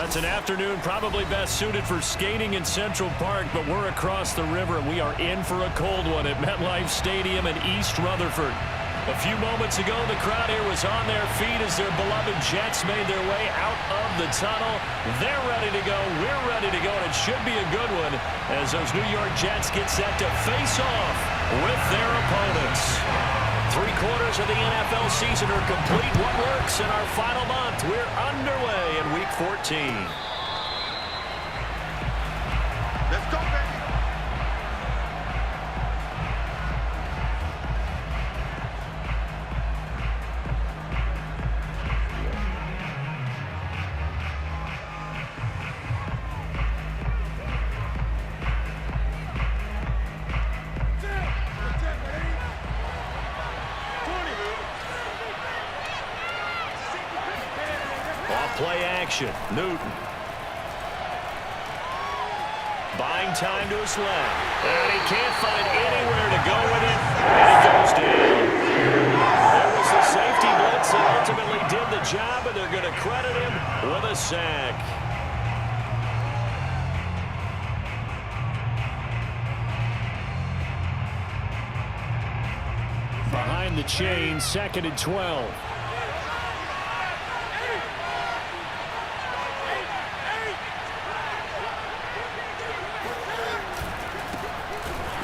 That's an afternoon probably best suited for skating in Central Park, but we're across the river, and we are in for a cold one at MetLife Stadium in East Rutherford. A few moments ago, the crowd here was on their feet as their beloved Jets made their way out of the tunnel. They're ready to go. We're ready to go, and it should be a good one as those New York Jets get set to face off with their opponents. 3/4 of the NFL season are complete. What works in our final month? We're underway in Week 14. Let's go, baby. Play action. Newton. Buying time to his left. And he can't find anywhere to go with it. And it goes down. That was the safety blitz that ultimately did the job, and they're going to credit him with a sack. Behind the chain, 2nd and 12.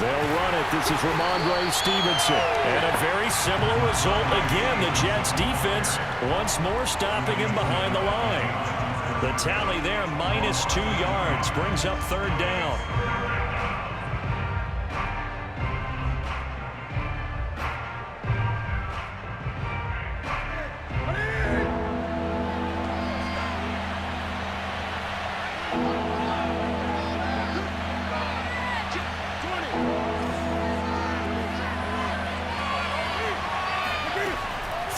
They'll run it. This is Ramondre Stevenson. And a very similar result again. The Jets defense once more stopping him behind the line. The tally there, -2 yards, brings up 3rd down.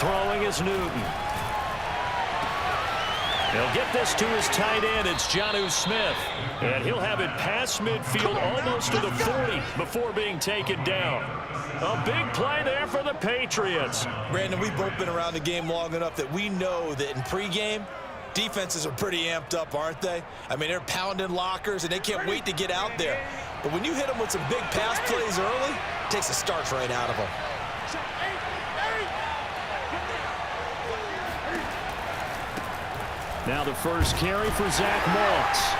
Throwing is Newton. He'll get this to his tight end. It's Jonnu Smith. And he'll have it past midfield almost to the 40 before being taken down. A big play there for the Patriots. Brandon, we've both been around the game long enough that we know that in pregame, defenses are pretty amped up, aren't they? I mean, they're pounding lockers, and they can't wait to get out there. But when you hit them with some big pass plays early, it takes the starch right out of them. Now the first carry for Zach Moss.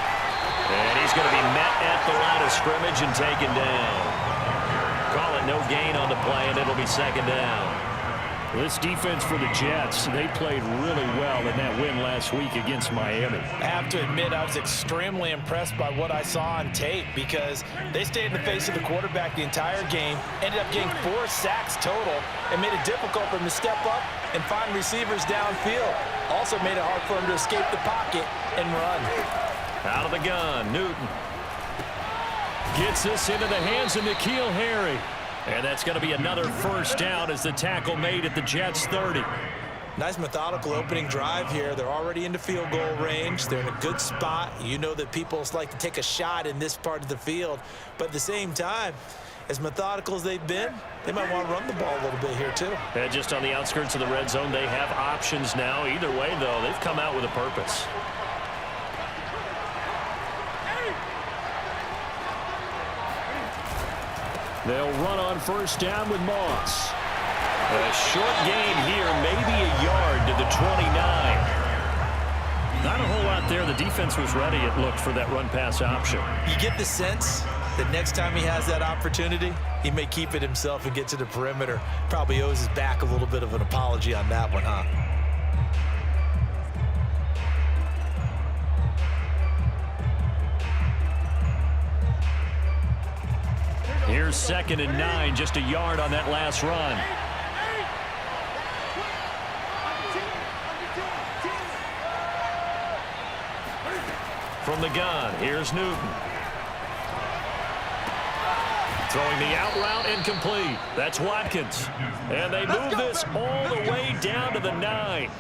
And he's going to be met at the line of scrimmage and taken down. Call it no gain on the play, and it'll be 2nd down. This defense for the Jets, they played really well in that win last week against Miami. I have to admit, I was extremely impressed by what I saw on tape because they stayed in the face of the quarterback the entire game, ended up getting 4 sacks total, and made it difficult for him to step up and find receivers downfield. Also made it hard for him to escape the pocket and run. Out of the gun, Newton. Gets this into the hands of N'Keal Harry. And that's going to be another 1st down as the tackle made at the Jets' 30. Nice methodical opening drive here. They're already into field goal range. They're in a good spot. You know that people like to take a shot in this part of the field. But at the same time, as methodical as they've been, they might want to run the ball a little bit here too. And just on the outskirts of the red zone, they have options now. Either way, though, they've come out with a purpose. They'll run on 1st down with Moss. A short gain here, maybe a yard to the 29. Not a whole lot there. The defense was ready, it looked, for that run-pass option. You get the sense that next time he has that opportunity, he may keep it himself and get to the perimeter. Probably owes his back a little bit of an apology on that one, huh? Here's 2nd and 9, just a yard on that last run. From the gun, here's Newton. Throwing the out route, incomplete. That's Watkins. And they move this all the way down to the 9.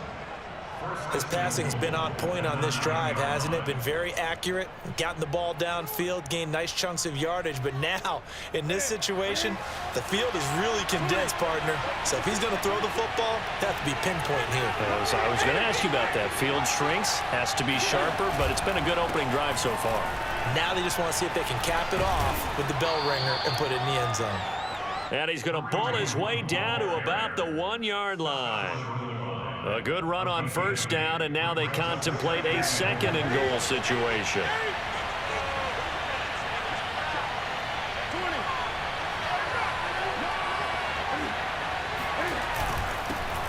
His passing's been on point on this drive, hasn't it? Been very accurate, gotten the ball downfield, gained nice chunks of yardage. But now, in this situation, the field is really condensed, partner. So if he's going to throw the football, have to be pinpoint here. As I was going to ask you about that. Field shrinks, has to be sharper, but it's been a good opening drive so far. Now they just want to see if they can cap it off with the bell ringer and put it in the end zone. And he's going to bull his way down to about the 1-yard line. A good run on first down, and now they contemplate a second-and-goal situation.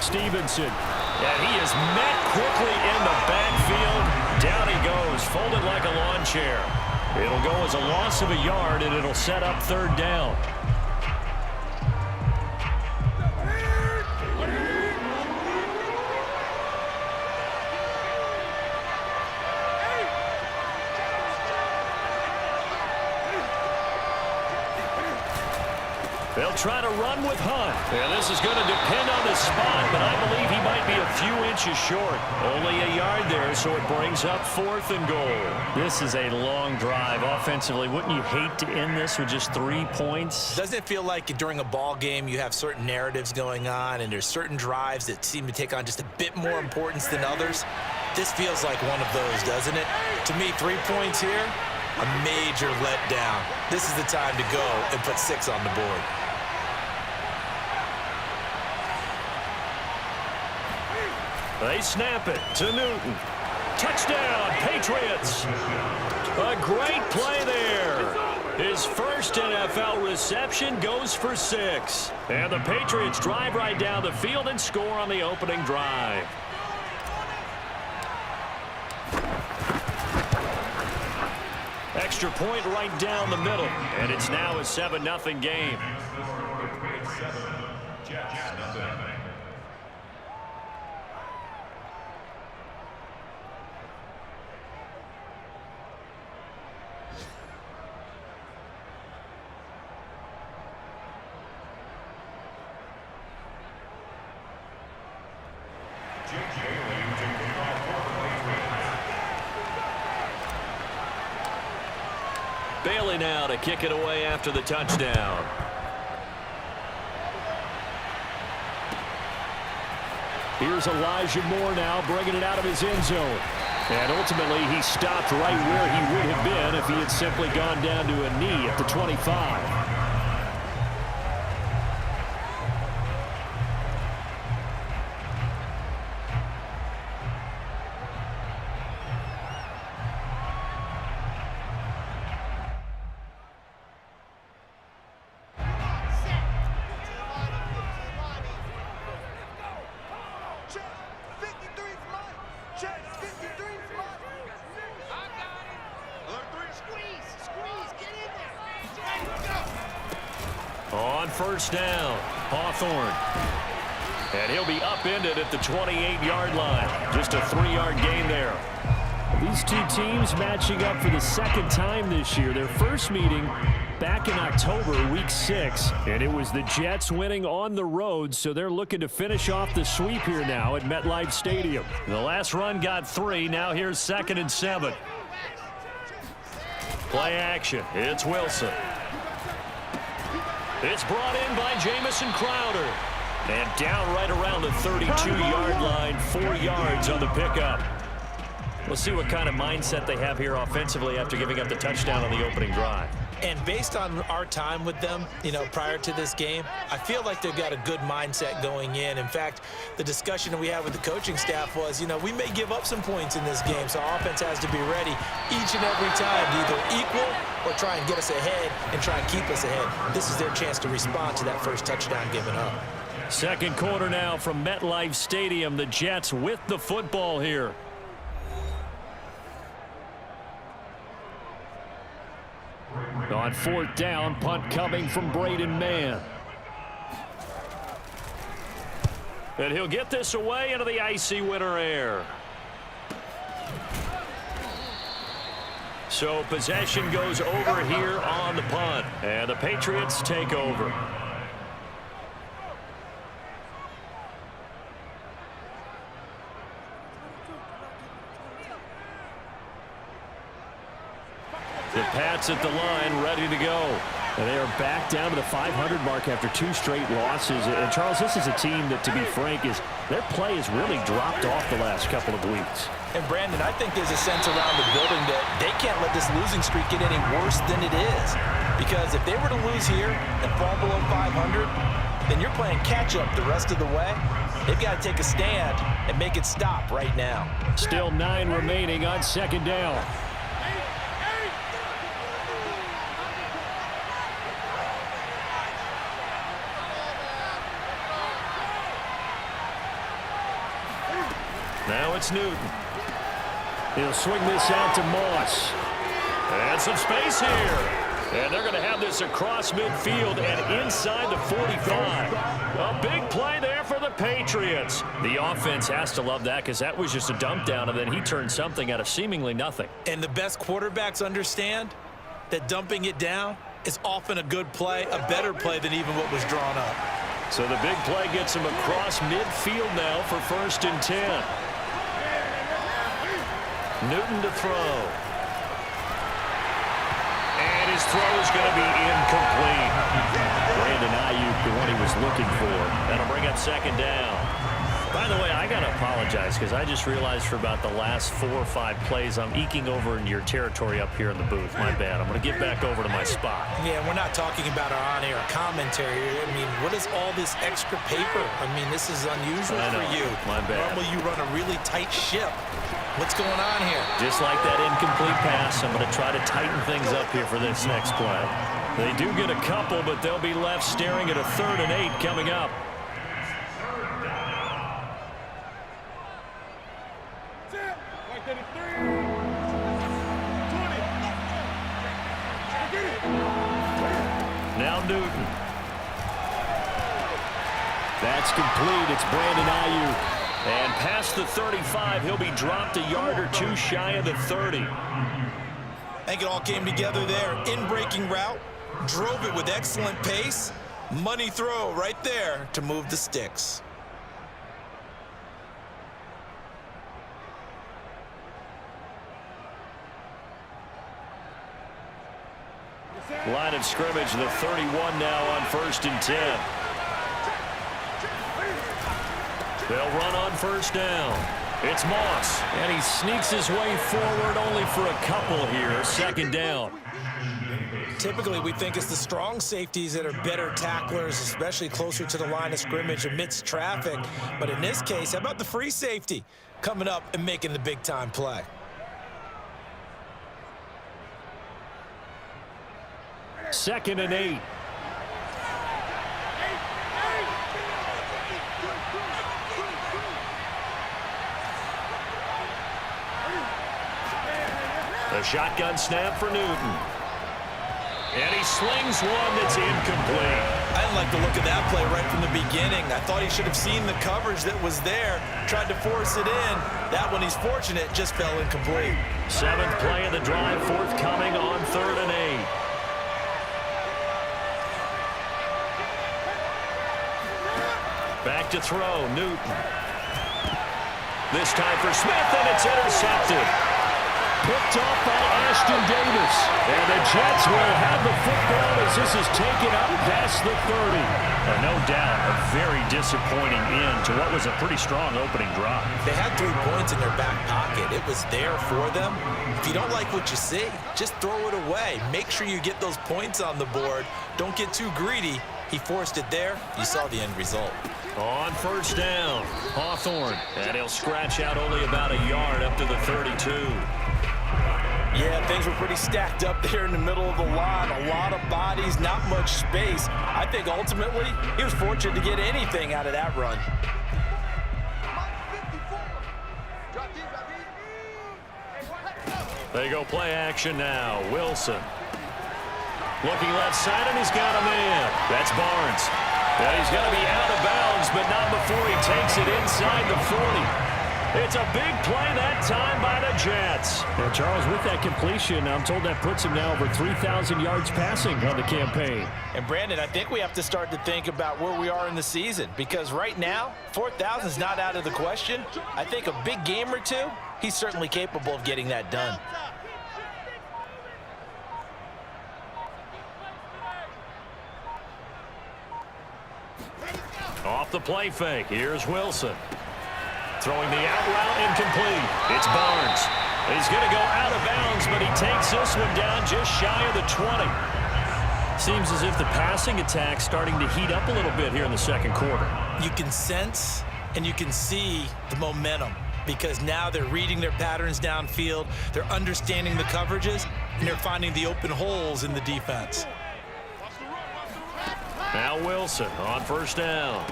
Stevenson, and he is met quickly in the backfield. Down he goes, folded like a lawn chair. It'll go as a loss of a yard, and it'll set up third down. They'll try to run with Hunt. And this is going to depend on the spot, but I believe he might be a few inches short. Only a yard there, so it brings up 4th and goal. This is a long drive offensively. Wouldn't you hate to end this with just 3 points? Doesn't it feel like during a ball game you have certain narratives going on and there's certain drives that seem to take on just a bit more importance than others? This feels like one of those, doesn't it? To me, 3 points here, a major letdown. This is the time to go and put 6 on the board. They snap it to Newton. Touchdown, Patriots. A great play there. His first NFL reception goes for 6. And the Patriots drive right down the field and score on the opening drive. Extra point right down the middle. And it's now a 7-0 game. Bailey now to kick it away after the touchdown. Here's Elijah Moore now bringing it out of his end zone. And ultimately he stopped right where he would have been if he had simply gone down to a knee at the 25. On first down, Hawthorne. And he'll be upended at the 28-yard line. Just a 3-yard gain there. These two teams matching up for the second time this year. Their first meeting back in October, week 6. And it was the Jets winning on the road, so they're looking to finish off the sweep here now at MetLife Stadium. The last run got 3. Now here's 2nd and 7. Play action. It's Wilson. It's brought in by Jamison Crowder. And down right around the 32-yard line, 4 yards on the pickup. We'll see what kind of mindset they have here offensively after giving up the touchdown on the opening drive. And based on our time with them, prior to this game, I feel like they've got a good mindset going in. In fact, the discussion that we had with the coaching staff was, we may give up some points in this game, so our offense has to be ready each and every time to either equal or try and get us ahead and try and keep us ahead. This is their chance to respond to that first touchdown given up. Second quarter now from MetLife Stadium. The Jets with the football here. On 4th down, punt coming from Braden Mann. And he'll get this away into the icy winter air. So possession goes over here on the punt. And the Patriots take over. The Pats at the line, ready to go. And they are back down to the 500 mark after 2 straight losses. And, Charles, this is a team that, to be frank, their play has really dropped off the last couple of weeks. And, Brandon, I think there's a sense around the building that they can't let this losing streak get any worse than it is. Because if they were to lose here and fall below 500, then you're playing catch-up the rest of the way. They've got to take a stand and make it stop right now. Still 9 remaining on second down. Now it's Newton. He'll swing this out to Moss. And some space here. And they're going to have this across midfield and inside the 45. A big play there for the Patriots. The offense has to love that because that was just a dump down, and then he turned something out of seemingly nothing. And the best quarterbacks understand that dumping it down is often a good play, a better play than even what was drawn up. So the big play gets him across midfield now for 1st and 10. Newton to throw. And his throw is going to be incomplete. Brandon Ayuk, the one he was looking for. That'll bring up 2nd down. By the way, I got to apologize because I just realized for about the last 4 or 5 plays I'm eking over into your territory up here in the booth. My bad. I'm going to get back over to my spot. Yeah, we're not talking about our on-air commentary. I mean, what is all this extra paper? I mean, this is unusual for you. My bad. Normally you run a really tight ship. What's going on here? Just like that incomplete pass, I'm going to try to tighten things up here for this next play. They do get a couple, but they'll be left staring at a 3rd and 8 coming up. Now Newton. That's complete. It's Brandon Ayuk. And past the 35, he'll be dropped a yard or 2 shy of the 30. I think it all came together there. In-breaking route, drove it with excellent pace. Money throw right there to move the sticks. Line of scrimmage, the 31 now on 1st and 10. They'll run on 1st down. It's Moss, and he sneaks his way forward only for a couple here. 2nd down. Typically, we think it's the strong safeties that are better tacklers, especially closer to the line of scrimmage amidst traffic. But in this case, how about the free safety coming up and making the big-time play? Second and 8. The shotgun snap for Newton. And he slings one that's incomplete. I didn't like the look of that play right from the beginning. I thought he should have seen the coverage that was there, tried to force it in. That one, he's fortunate, just fell incomplete. 7th play of the drive, forthcoming on 3rd and 8. Back to throw, Newton. This time for Smith, and it's intercepted. Picked off by Ashton Davis. And the Jets will have the football as this is taken up past the 30. No doubt, a very disappointing end to what was a pretty strong opening drive. They had 3 points in their back pocket. It was there for them. If you don't like what you see, just throw it away. Make sure you get those points on the board. Don't get too greedy. He forced it there. You saw the end result. On 1st down, Hawthorne. And he'll scratch out only about a yard up to the 32. Yeah, things were pretty stacked up there in the middle of the line. A lot of bodies, not much space. I think ultimately he was fortunate to get anything out of that run. They go play action now. Wilson. Looking left side, and he's got a man. That's Barnes. And he's going to be out of bounds, but not before he takes it inside the 40. It's a big play that time by the Jets. And Charles, with that completion, I'm told that puts him now over 3,000 yards passing on the campaign. And Brandon, I think we have to start to think about where we are in the season, because right now, 4,000 is not out of the question. I think a big game or two, he's certainly capable of getting that done. off the play fake. Here's Wilson. Throwing the out route incomplete. It's Barnes. He's going to go out of bounds, but he takes this one down just shy of the 20. Seems as if the passing attack's starting to heat up a little bit here in the second quarter. You can sense and you can see the momentum because now they're reading their patterns downfield, they're understanding the coverages, and they're finding the open holes in the defense. Now Wilson on first down.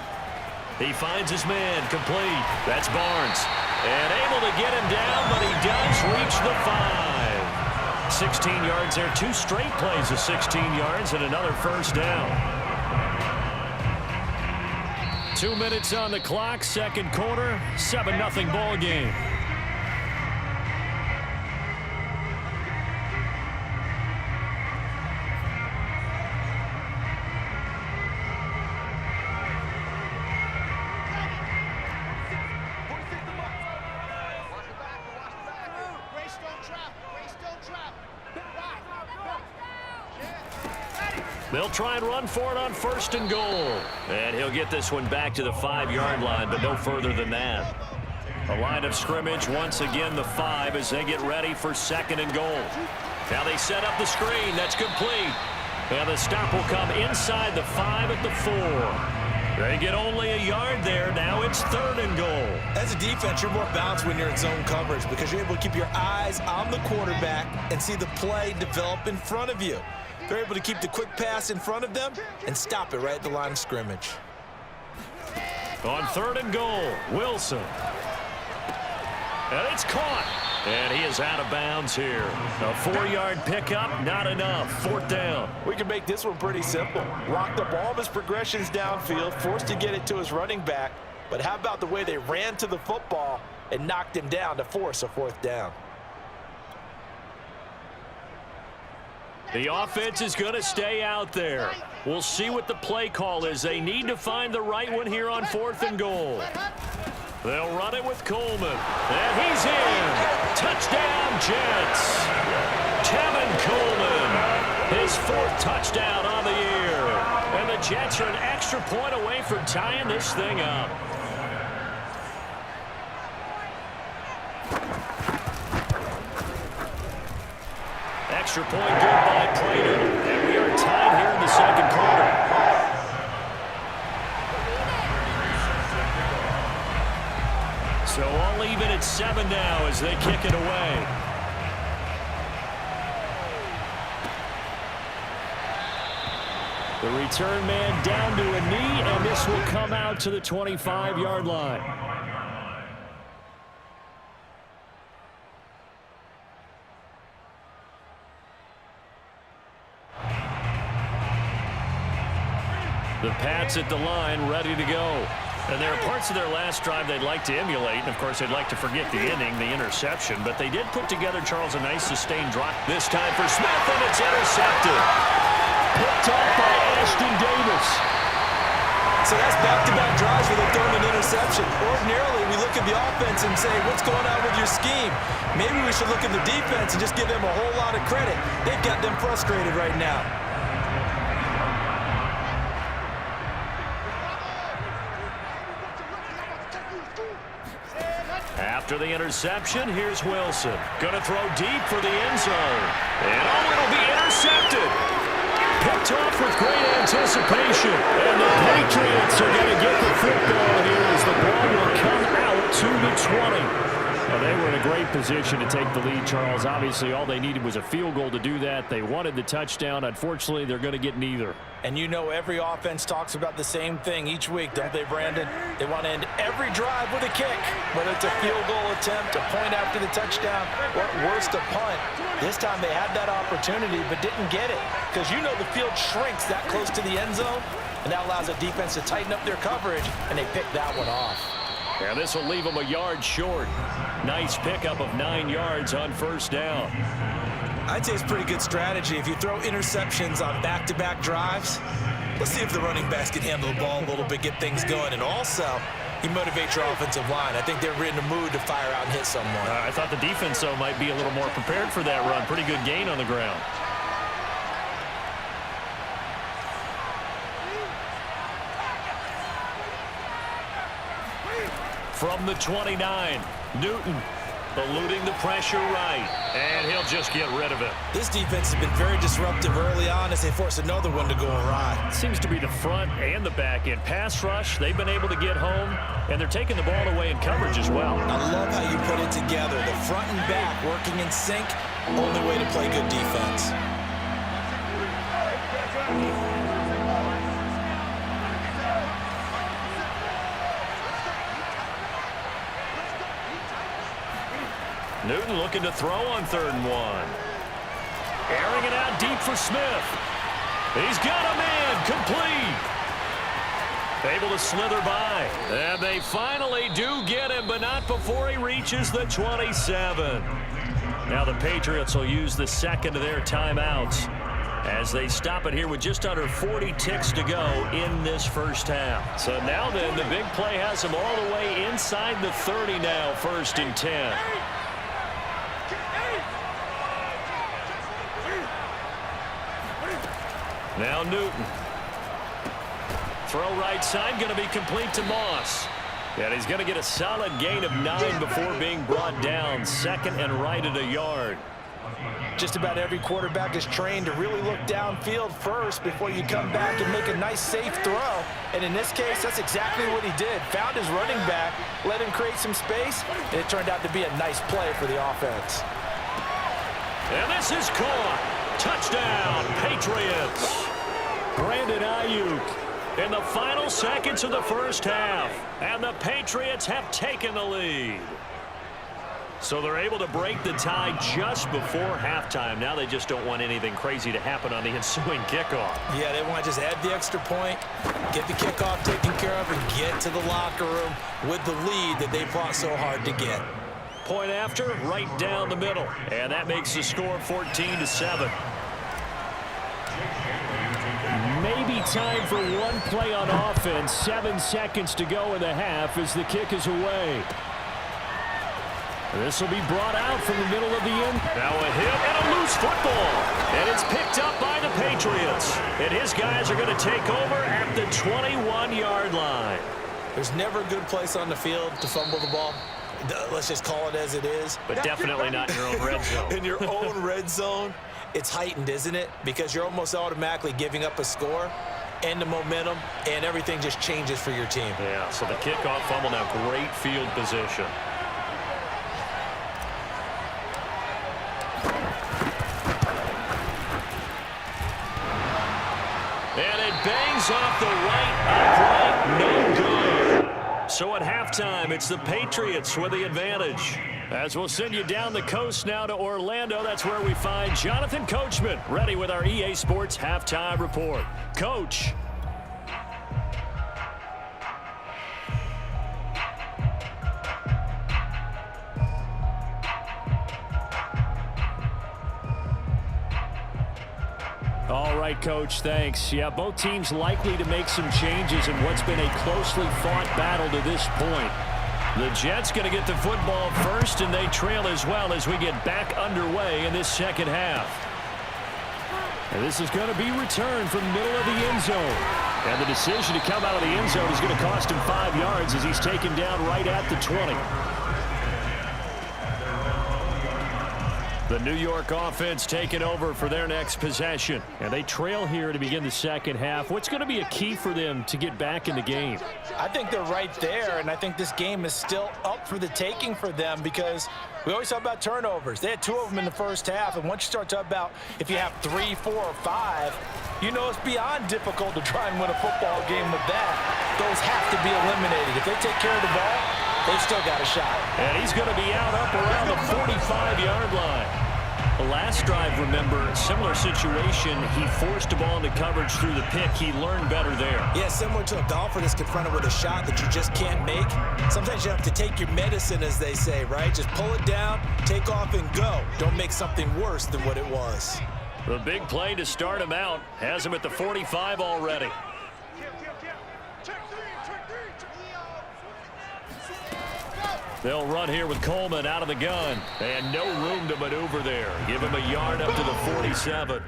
He finds his man complete. That's Barnes. And able to get him down, but he does reach the 5. 16 yards there. 2 straight plays of 16 yards and another first down. 2 minutes on the clock, second quarter, 7-0 ball game. They'll try and run for it on first and goal. And he'll get this one back to the 5-yard line, but no further than that. A line of scrimmage, once again the 5 as they get ready for second and goal. Now they set up the screen. That's complete. And the stop will come inside the 5 at the 4. They get only a yard there. Now it's third and goal. As a defense, you're more balanced when you're in zone coverage because you're able to keep your eyes on the quarterback and see the play develop in front of you. They're able to keep the quick pass in front of them and stop it right at the line of scrimmage. On third and goal, Wilson. And it's caught. And he is out of bounds here. A 4-yard pickup, not enough. Fourth down. We can make this one pretty simple. Locked up all of his progressions downfield, forced to get it to his running back. But how about the way they ran to the football and knocked him down to force a fourth down? The offense is going to stay out there. We'll see what the play call is. They need to find the right one here on fourth and goal. They'll run it with Coleman. And he's in. Touchdown, Jets. Tevin Coleman. His 4th touchdown on the year. And the Jets are an extra point away from tying this thing up. Extra point good by Prater. And we are tied here in the second quarter. So all even at 7 now as they kick it away. The return man down to a knee, and this will come out to the 25-yard line. The Pats at the line, ready to go. And there are parts of their last drive they'd like to emulate. And, of course, they'd like to forget the inning, the interception. But they did put together, Charles, a nice sustained drive. This time for Smith, and it's intercepted. Picked off by Ashton Davis. So that's back-to-back drives where they're throwing an interception. Ordinarily, we look at the offense and say, what's going on with your scheme? Maybe we should look at the defense and just give them a whole lot of credit. They've got them frustrated right now. After the interception, here's Wilson. Going to throw deep for the end zone. And it'll be intercepted. Picked off with great anticipation. And the Patriots are going to get the football here as the ball will come out to the 20. Well, they were in a great position to take the lead, Charles. Obviously, all they needed was a field goal to do that. They wanted the touchdown. Unfortunately, they're going to get neither. And you know every offense talks about the same thing each week, don't they, Brandon? They want to end every drive with a kick, whether it's a field goal attempt, a point after the touchdown, or at worst, a punt. This time they had that opportunity but didn't get it because you know the field shrinks that close to the end zone, and that allows the defense to tighten up their coverage, and they picked that one off. And this will leave them a yard short. Nice pickup of 9 yards on first down. I'd say it's pretty good strategy. If you throw interceptions on back-to-back drives, let's see if the running backs can handle the ball a little bit, get things going. And also, you motivate your offensive line. I think they're in the mood to fire out and hit someone. I thought the defense, though, might be a little more prepared for that run. Pretty good gain on the ground. from the 29. Newton eluding the pressure right, and he'll just get rid of it. This defense has been very disruptive early on as they force another one to go awry. Seems to be the front and the back end. Pass rush, they've been able to get home, and they're taking the ball away in coverage as well. I love how you put it together. The front and back working in sync, only way to play good defense. Newton looking to throw on 3rd and 1. Airing it out deep for Smith. He's got a man complete. Able to slither by. And they finally do get him, but not before he reaches the 27. Now the Patriots will use the second of their timeouts as they stop it here with just under 40 ticks to go in this first half. So now then, the big play has them all the way inside the 30 now, 1st and 10. Now Newton. Throw right side, going to be complete to Moss. And he's going to get a solid gain of 9 before being brought down. 2nd and right at a yard. Just about every quarterback is trained to really look downfield first before you come back and make a nice, safe throw. And in this case, that's exactly what he did. Found his running back, let him create some space, and it turned out to be a nice play for the offense. And this is caught. Touchdown, Patriots. Brandon Ayuk in the final seconds of the first half. And the Patriots have taken the lead. So they're able to break the tie just before halftime. Now they just don't want anything crazy to happen on the ensuing kickoff. Yeah, they want to just add the extra point, get the kickoff taken care of, and get to the locker room with the lead that they fought so hard to get. Point after, right down the middle. And that makes the score 14-7. Maybe time for one play on offense. 7 seconds to go in the half as the kick is away. This will be brought out from the middle of the end. Now a hit and a loose football. And it's picked up by the Patriots. And his guys are going to take over at the 21-yard line. There's never a good place on the field to fumble the ball. Let's just call it as it is. But definitely not in your own red zone. In your own red zone, it's heightened, isn't it? Because you're almost automatically giving up a score and the momentum, and everything just changes for your team. Yeah, so the kickoff fumble now, great field position. And it bangs off the right upright, no good. So at halftime, it's the Patriots with the advantage. As we'll send you down the coast now to Orlando, that's where we find Jonathan Coachman, ready with our EA Sports Halftime Report. Coach. All right, Coach, thanks. Yeah, both teams likely to make some changes in what's been a closely fought battle to this point. The Jets going to get the football first, and they trail as well as we get back underway in this second half. And this is going to be returned from the middle of the end zone. And the decision to come out of the end zone is going to cost him 5 yards as he's taken down right at the 20. The New York offense taking over for their next possession. And they trail here to begin the second half. What's going to be a key for them to get back in the game? I think they're right there, and I think this game is still up for the taking for them because we always talk about turnovers. They had 2 of them in the first half, and once you start talking about if you have 3, 4, or 5, you know it's beyond difficult to try and win a football game with that. Those have to be eliminated. If they take care of the ball, they've still got a shot. And he's going to be out up around the 45-yard line. The last drive, remember, similar situation. He forced the ball into coverage through the pick. He learned better there. Yeah, similar to a golfer that's confronted with a shot that you just can't make. Sometimes you have to take your medicine, as they say, right? Just pull it down, take off, and go. Don't make something worse than what it was. The big play to start him out has him at the 45 already. They'll run here with Coleman out of the gun. And no room to maneuver there. Give him a yard up to the 47.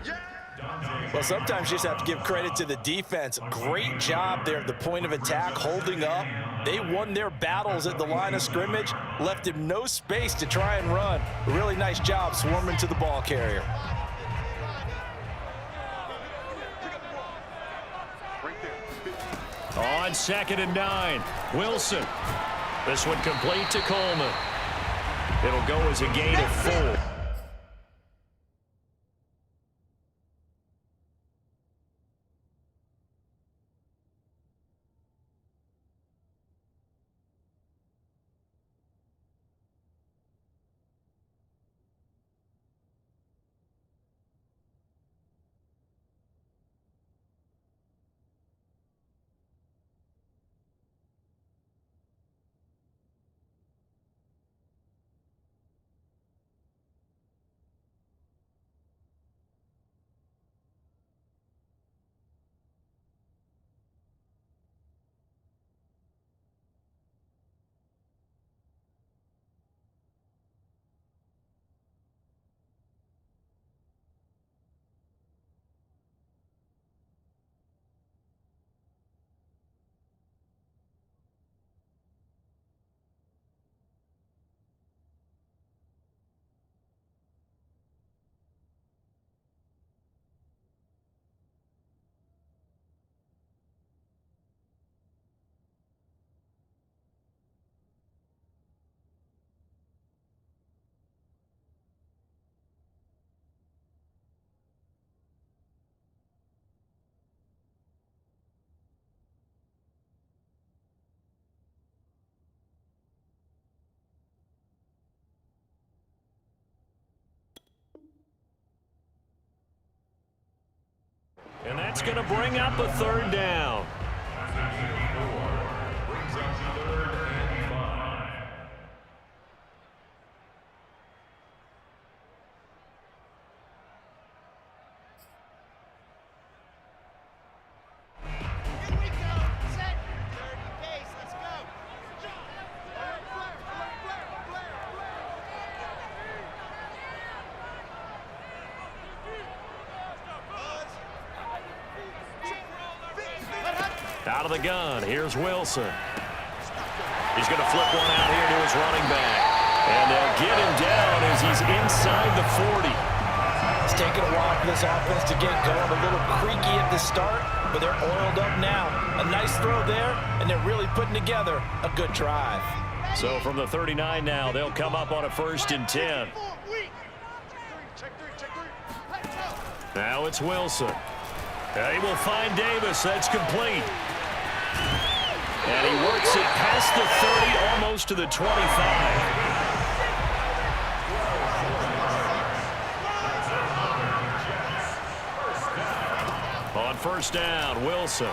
Well, sometimes you just have to give credit to the defense. Great job there at the point of attack, holding up, They won their battles at the line of scrimmage, left him no space to try and run. A really nice job swarming to the ball carrier. On 2nd and 9, Wilson. This one complete to Coleman. It'll go as a gain of 4. And that's going to bring up a 3rd down. Out of the gun, here's Wilson. He's going to flip one out here to his running back. And they'll get him down as he's inside the 40. It's taken a while for this offense to get going. A little creaky at the start, but they're oiled up now. A nice throw there, and they're really putting together a good drive. So from the 39 now, they'll come up on a 1st and 10. Now it's Wilson. He will find Davis. That's complete. And he works it past the 30, almost to the 25. On 1st down, Wilson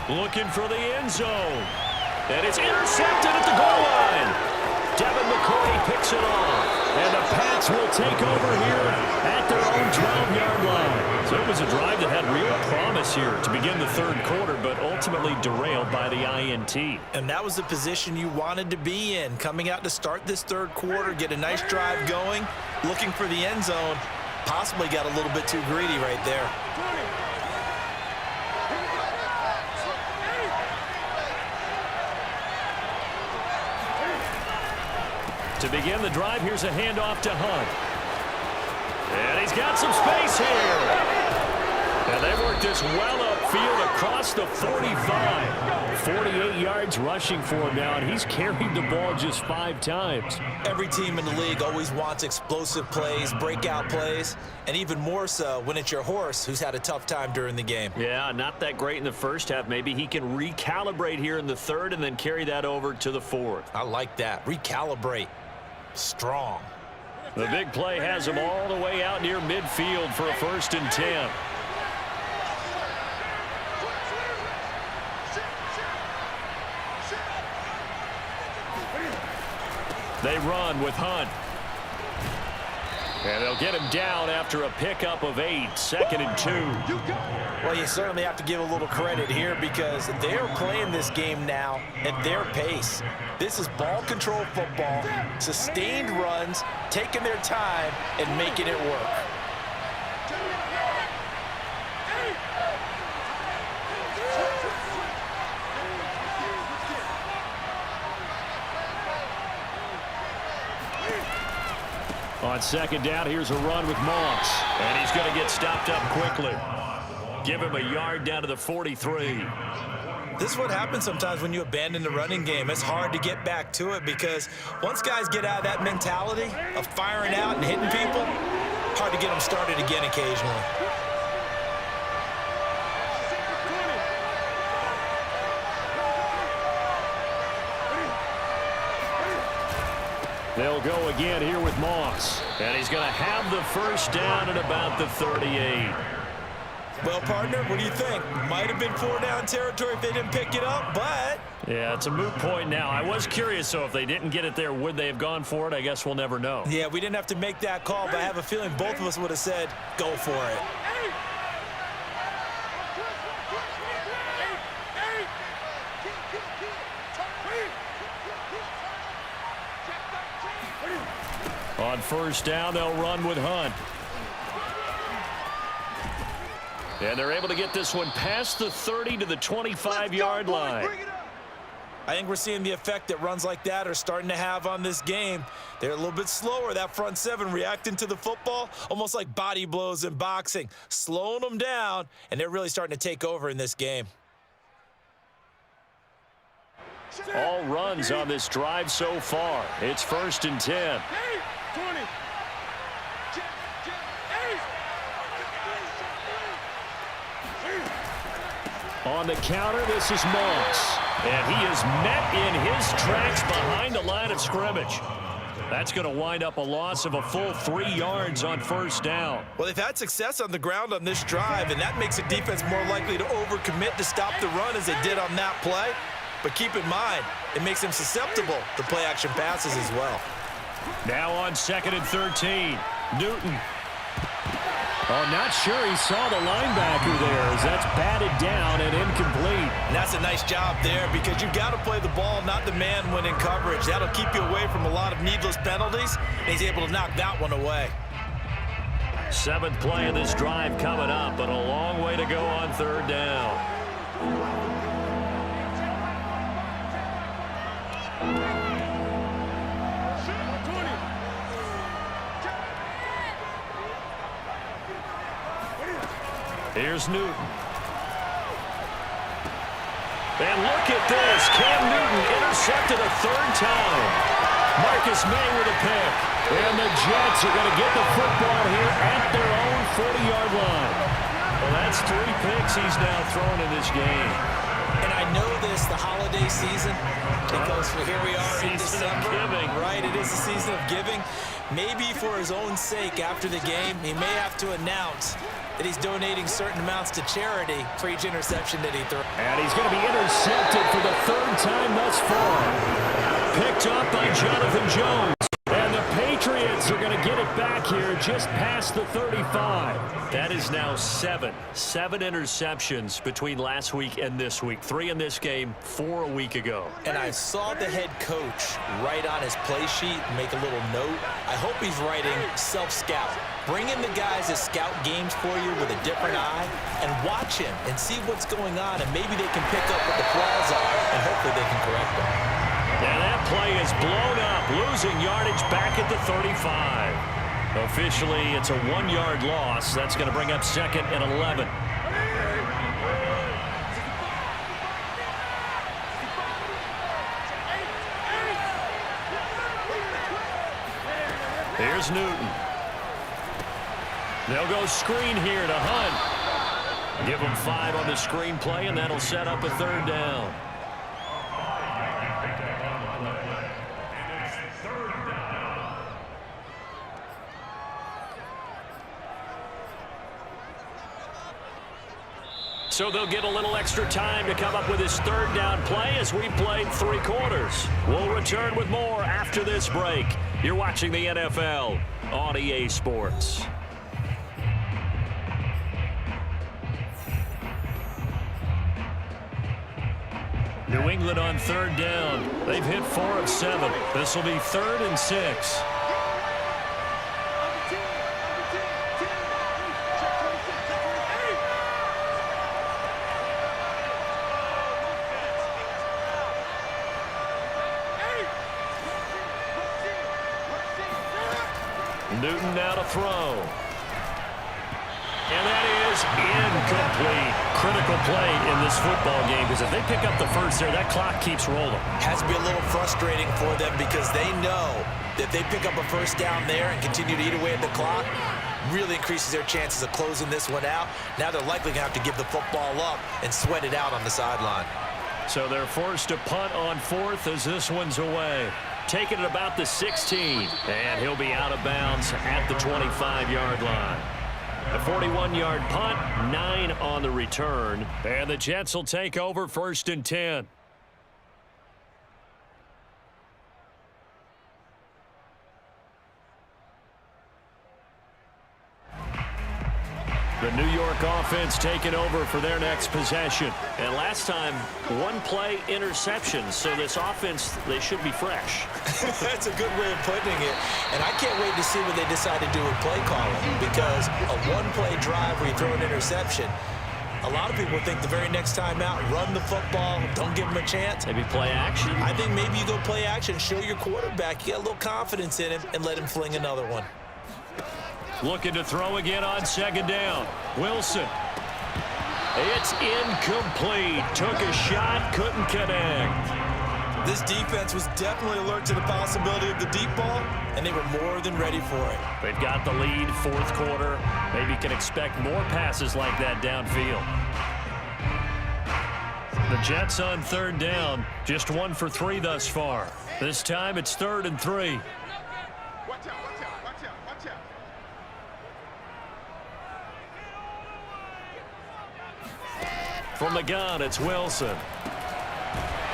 looking for the end zone. And it's intercepted at the goal line. Devin McCourty picks it off. And the Pats will take over here at their own 12-yard line. So it was a drive that had real promise here to begin the 3rd quarter, but ultimately derailed by the INT. And that was the position you wanted to be in. Coming out to start this 3rd quarter, get a nice drive going, looking for the end zone. Possibly got a little bit too greedy right there. To begin the drive, here's a handoff to Hunt. And he's got some space here. And they work this well upfield across the 45. 48 yards rushing for him now, and he's carried the ball just 5 times. Every team in the league always wants explosive plays, breakout plays, and even more so when it's your horse who's had a tough time during the game. Yeah, not that great in the 1st half. Maybe he can recalibrate here in the 3rd and then carry that over to the 4th. I like that. Recalibrate. Strong. The big play has him all the way out near midfield for a 1st and 10. They run with Hunt. And they'll get him down after a pickup of 8, 2nd and 2. Well, you certainly have to give a little credit here because they're playing this game now at their pace. This is ball control football, sustained runs, taking their time and making it work. On second down, here's a run with Moss. And he's going to get stopped up quickly. Give him a yard down to the 43. This is what happens sometimes when you abandon the running game. It's hard to get back to it because once guys get out of that mentality of firing out and hitting people, hard to get them started again occasionally. They'll go again here with Moss. And he's going to have the first down at about the 38. Well, partner, what do you think? Might have been 4-down territory if they didn't pick it up, but... Yeah, it's a moot point now. I was curious, so if they didn't get it there, would they have gone for it? I guess we'll never know. Yeah, we didn't have to make that call, but I have a feeling both of us would have said, go for it. On first down, they'll run with Hunt. And they're able to get this one past the 30 to the 25-yard line. I think we're seeing the effect that runs like that are starting to have on this game. They're a little bit slower, that front seven, reacting to the football, almost like body blows in boxing, slowing them down, and they're really starting to take over in this game. All runs on this drive so far. It's 1st and 10. On the counter, this is Moss. And he is met in his tracks behind the line of scrimmage. That's going to wind up a loss of a full 3 yards on first down. Well, they've had success on the ground on this drive, and that makes a defense more likely to overcommit to stop the run as they did on that play. But keep in mind, it makes them susceptible to play-action passes as well. Now on 2nd and 13, Newton. Oh, not sure he saw the linebacker there as that's batted down and incomplete. And that's a nice job there because you've got to play the ball, not the man when in coverage. That'll keep you away from a lot of needless penalties, and he's able to knock that one away. 7th play of this drive coming up, but a long way to go on 3rd down. Here's Newton. And look at this. Cam Newton intercepted a 3rd time. Marcus May with a pick. And the Jets are going to get the football here at their own 40-yard line. Well, that's 3 picks he's now thrown in this game. And I know this, the holiday season, because here we are in December. Giving. Right, it is the season of giving. Maybe for his own sake after the game, he may have to announce that he's donating certain amounts to charity for each interception that he throws. And he's going to be intercepted for the 3rd time thus far. Picked up by Jonathan Jones. And the Patriots are going to get it back here just past the 35. That is now 7 interceptions between last week and this week. 3 in this game, 4 a week ago. And I saw the head coach write on his play sheet, make a little note. I hope he's writing self-scout. Bring in the guys that scout games for you with a different eye and watch him and see what's going on, and maybe they can pick up what the flaws are, and hopefully they can correct them. And that play is blown up, losing yardage back at the 35. Officially, it's a 1-yard loss. That's going to bring up 2nd and 11. Here's Newton. They'll go screen here to Hunt. Give them 5 on the screen play, and that'll set up a 3rd down. So they'll get a little extra time to come up with his 3rd down play as we played 3 quarters. We'll return with more after this break. You're watching the NFL on EA Sports. New England on 3rd down. They've hit 4 of 7. This will be 3rd and 6. Newton now to throw. And that is incomplete. Critical play in this football game, because if they pick up the first there, that clock keeps rolling. Has to be a little frustrating for them because they know that if they pick up a first down there and continue to eat away at the clock, really increases their chances of closing this one out. Now they're likely going to have to give the football up and sweat it out on the sideline. So they're forced to punt on fourth as this one's away. Taking it about the 16, and he'll be out of bounds at the 25-yard line. A 41-yard punt, 9 on the return, and the Jets will take over 1st and 10. The New York offense taking over for their next possession. And last time, one play interception. So this offense, they should be fresh. That's a good way of putting it. And I can't wait to see what they decide to do with play calling, because a one-play drive where you throw an interception, a lot of people think the very next time out, run the football, don't give them a chance. Maybe play action. I think maybe you go play action, show your quarterback, you get a little confidence in him, and let him fling another one. Looking to throw again on 2nd down. Wilson. It's incomplete. Took a shot, couldn't connect. This defense was definitely alert to the possibility of the deep ball, and they were more than ready for it. They've got the lead, 4th quarter. Maybe can expect more passes like that downfield. The Jets on 3rd down. Just 1 for 3 thus far. This time it's 3rd and 3. From the gun, it's Wilson.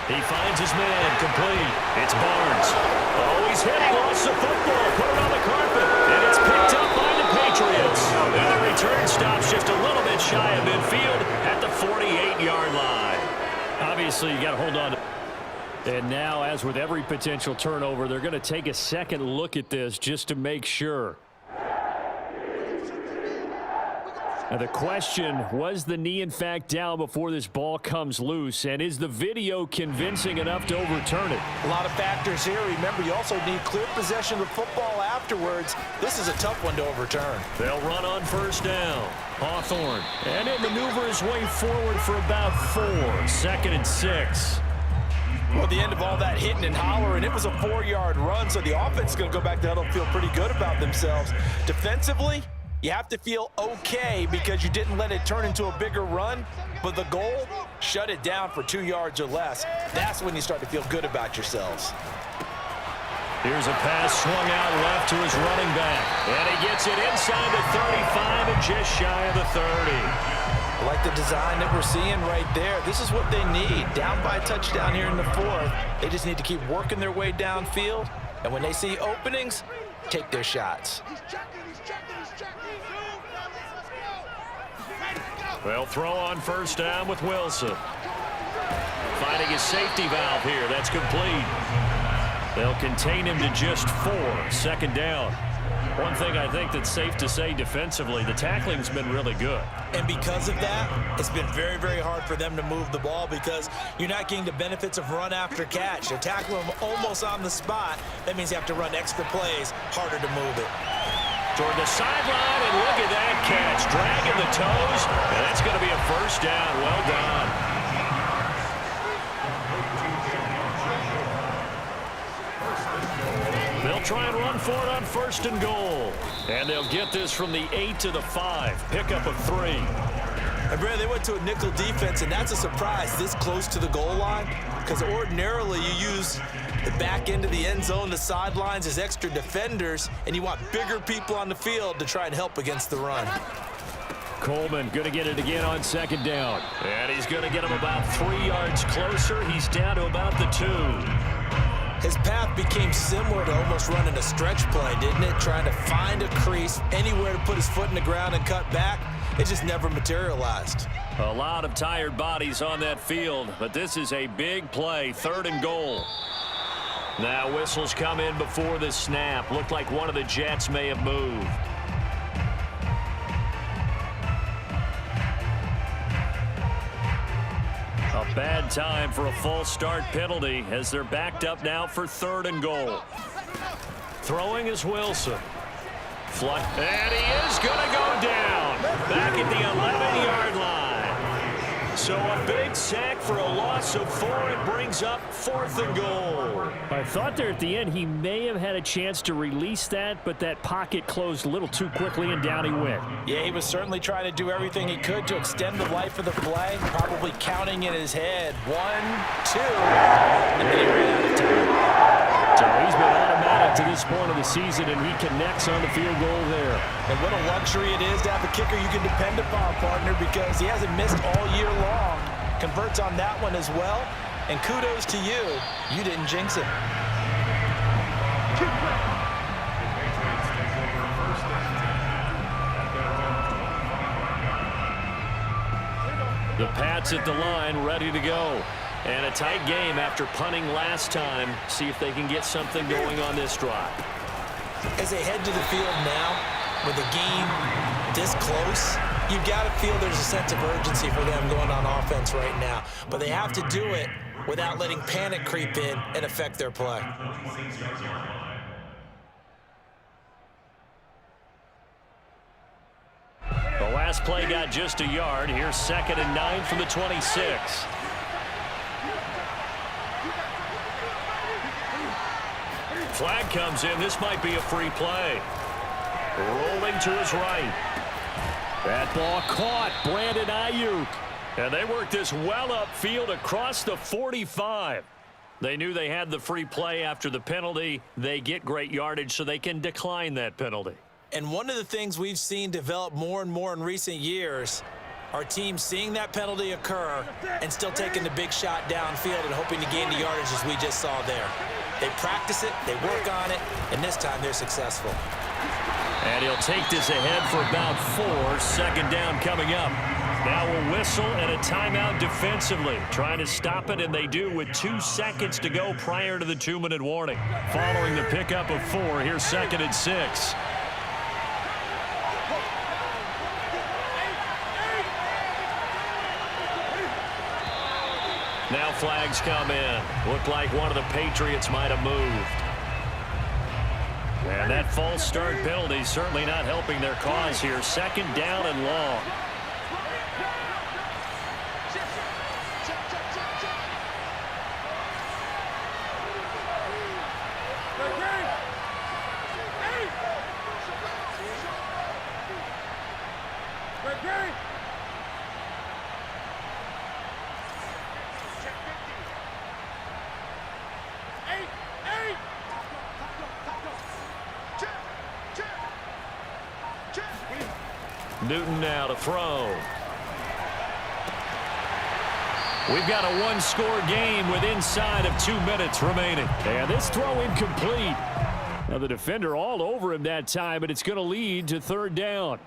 He finds his man, complete. It's Barnes. Oh, he's hit, lost the football, put it on the carpet, and it's picked up by the Patriots. And the return stops just a little bit shy of midfield at the 48-yard line. Obviously, you got to hold on to. And now, as with every potential turnover, they're going to take a second look at this just to make sure. Now the question, was the knee in fact down before this ball comes loose, and is the video convincing enough to overturn it? A lot of factors here. Remember, you also need clear possession of the football afterwards. This is a tough one to overturn. They'll run on 1st down. Hawthorne, and he'll maneuver his way forward for about 4. 2nd and 6. Well, at the end of all that hitting and hollering, it was a 4-yard run, so the offense is going to go back to huddle and feel pretty good about themselves. Defensively, you have to feel okay because you didn't let it turn into a bigger run, but the goal, shut it down for 2 yards or less. That's when you start to feel good about yourselves. Here's a pass swung out left to his running back, and he gets it inside the 35 and just shy of the 30. I like the design that we're seeing right there. This is what they need. Down by a touchdown here in the 4th. They just need to keep working their way downfield, and when they see openings, take their shots. They'll throw on 1st down with Wilson. Finding his safety valve here. That's complete. They'll contain him to just 4. 2nd down. One thing I think that's safe to say defensively, the tackling's been really good. And because of that, it's been very, very hard for them to move the ball because you're not getting the benefits of run after catch. They're tackling them almost on the spot. That means you have to run extra plays, harder to move it. Toward the sideline, and look at that catch. Dragging the toes, and that's going to be a 1st down. Well done. They'll try and run for it on 1st and goal. And they'll get this from the 8 to the 5. Pickup of 3. And Brad, they went to a nickel defense, and that's a surprise this close to the goal line because ordinarily you use the back end of the end zone, the sidelines as extra defenders, and you want bigger people on the field to try and help against the run. Coleman going to get it again on 2nd down. And he's going to get him about 3 yards closer. He's down to about the 2. His path became similar to almost running a stretch play, didn't it? Trying to find a crease, anywhere to put his foot in the ground and cut back. It just never materialized. A lot of tired bodies on that field, but this is a big play. 3rd and goal. Now whistles come in before the snap. Looked like one of the Jets may have moved. A bad time for a false start penalty as they're backed up now for 3rd and goal. Throwing is Wilson. And he is going to go down back at the 11-yard line. So a big sack for a loss of 4. It brings up 4th and goal. I thought there at the end he may have had a chance to release that, but that pocket closed a little too quickly, and down he went. Yeah, he was certainly trying to do everything he could to extend the life of the play, probably counting in his head. 1, 2, and then he ran out of time. So he's been automatic to this point of the season, and he connects on the field goal there. And what a luxury it is to have a kicker you can depend upon, partner, because he hasn't missed all year long. Converts on that one as well. And kudos to you. You didn't jinx it. The Pats at the line, ready to go. And a tight game after punting last time. See if they can get something going on this drive. As they head to the field now, with the game this close, you've got to feel there's a sense of urgency for them going on offense right now. But they have to do it without letting panic creep in and affect their play. The last play got just a yard. Here's 2nd and 9 from the 26. Flag comes in. This might be a free play. Rolling to his right. That ball caught. Brandon Ayuk. And they worked this well upfield across the 45. They knew they had the free play after the penalty. They get great yardage so they can decline that penalty. And one of the things we've seen develop more and more in recent years are teams seeing that penalty occur and still taking the big shot downfield and hoping to gain the yardage as we just saw there. They practice it, they work on it, and this time they're successful. And he'll take this ahead for about 4. 2nd down coming up. Now a whistle and a timeout defensively. Trying to stop it, and they do with 2 seconds to go prior to the 2-minute warning. Following the pickup of 4, here's 2nd and 6. Now flags come in. Looked like one of the Patriots might have moved. And that false start penalty certainly not helping their cause here. 2nd down and long. Newton now to throw. We've got a 1-score game with inside of 2 minutes remaining. And this throw incomplete. Now the defender all over him that time, but it's going to lead to 3rd down.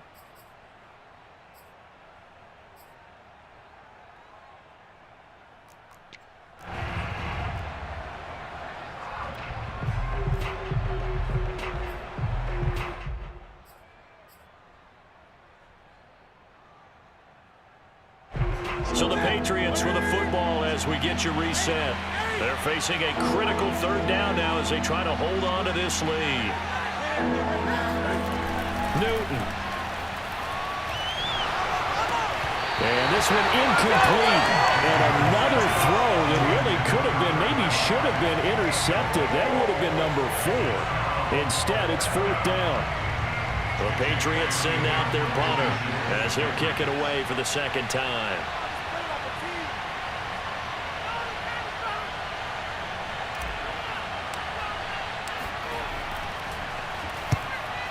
So the Patriots with the football as we get you reset. They're facing a critical 3rd down now as they try to hold on to this lead. Newton. And this one incomplete. And another throw that really could have been, maybe should have been intercepted. That would have been number 4. Instead, it's 4th down. The Patriots send out their punter as he'll kick it away for the 2nd time.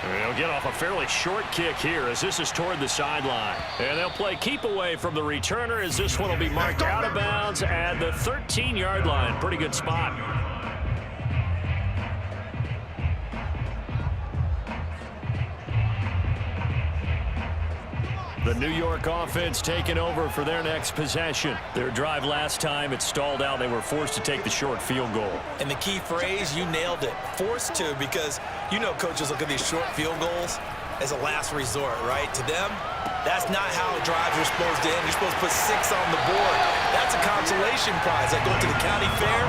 They'll get off a fairly short kick here as this is toward the sideline. And they'll play keep away from the returner as this one will be marked out of bounds at the 13-yard line. Pretty good spot. The New York offense taking over for their next possession. Their drive last time, it stalled out. They were forced to take the short field goal. And the key phrase, you nailed it. Forced to, because you know coaches look at these short field goals as a last resort, right? To them, that's not how drives are supposed to end. You're supposed to put 6 on the board. That's a consolation prize. Like going to the county fair,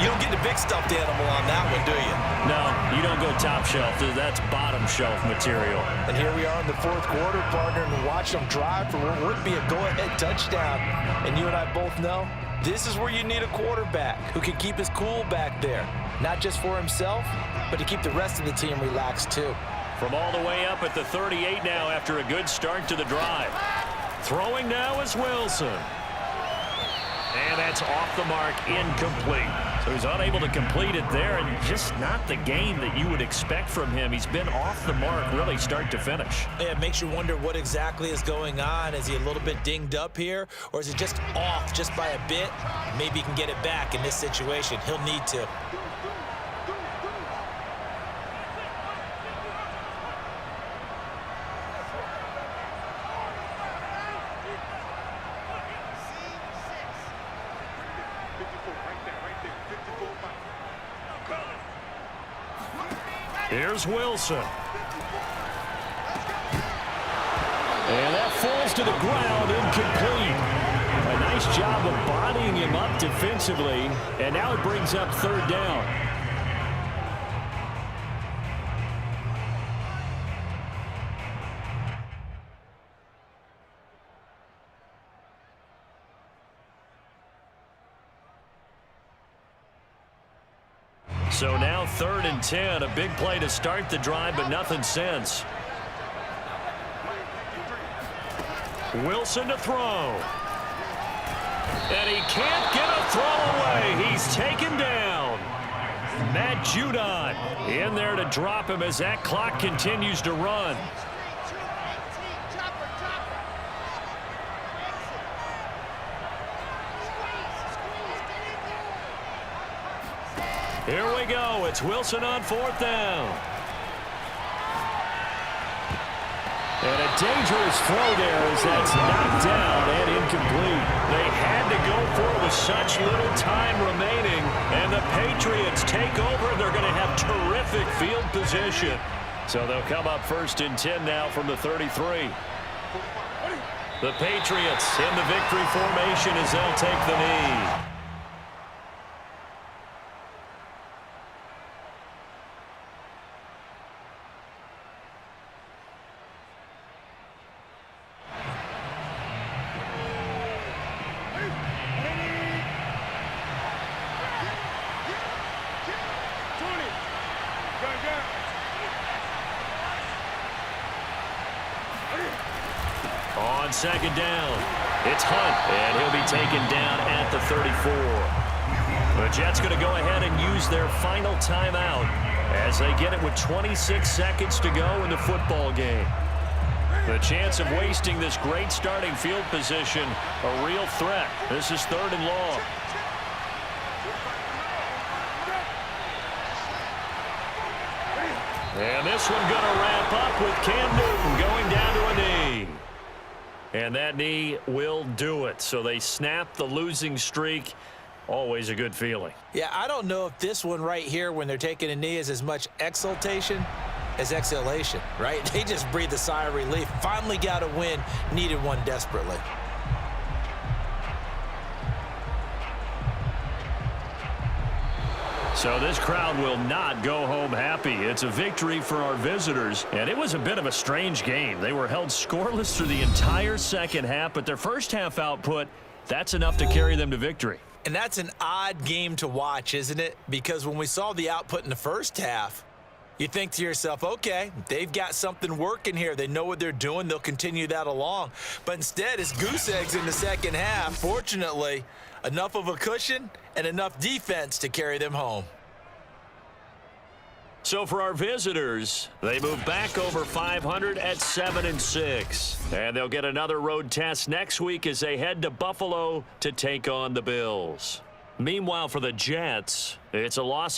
You don't get the big stuffed animal on that one, do you? No, you don't go top shelf. That's bottom shelf material. And here we are in the fourth quarter, partner, and watch them drive for what would be a go-ahead touchdown. And you and I both know this is where you need a quarterback who can keep his cool back there, not just for himself, but to keep the rest of the team relaxed too. From all the way up at the 38 now after a good start to the drive. Throwing now is Wilson. And that's off the mark, incomplete. So he's unable to complete it there, and just not the game that you would expect from him. He's been off the mark really start to finish. Yeah, it makes you wonder what exactly is going on. Is he a little bit dinged up here, or is it just off just by a bit? Maybe he can get it back in this situation. He'll need to. Here's Wilson. And that falls to the ground, incomplete. A nice job of bodying him up defensively, and now it brings up third down. So now 3rd and 10, a big play to start the drive, but nothing since. Wilson to throw. And he can't get a throw away. He's taken down. Matt Judon in there to drop him as that clock continues to run. Here we go. It's Wilson on 4th down. And a dangerous throw there as that's knocked down and incomplete. They had to go for it with such little time remaining. And the Patriots take over. They're going to have terrific field position. So they'll come up 1st and 10 now from the 33. The Patriots in the victory formation as they'll take the knee. On 2nd down, it's Hunt, and he'll be taken down at the 34. The Jets going to go ahead and use their final timeout as they get it with 26 seconds to go in the football game. The chance of wasting this great starting field position, a real threat. This is 3rd and long. And this one going to wrap up with Cam Newton going down to a knee. And that knee will do it. So they snap the losing streak. Always a good feeling. Yeah, I don't know if this one right here when they're taking a knee is as much exultation as exhalation, right? They just breathed a sigh of relief. Finally got a win. Needed one desperately. So this crowd will not go home happy. It's a victory for our visitors, and it was a bit of a strange game. They were held scoreless through the entire second half, but their first half output, that's enough to carry them to victory. And that's an odd game to watch, isn't it? Because when we saw the output in the first half, you think to yourself, okay, they've got something working here. They know what they're doing. They'll continue that along. But instead, it's goose eggs in the second half. Fortunately, enough of a cushion and enough defense to carry them home. So for our visitors, they move back over 500 at 7-6. And they'll get another road test next week as they head to Buffalo to take on the Bills. Meanwhile, for the Jets, it's a loss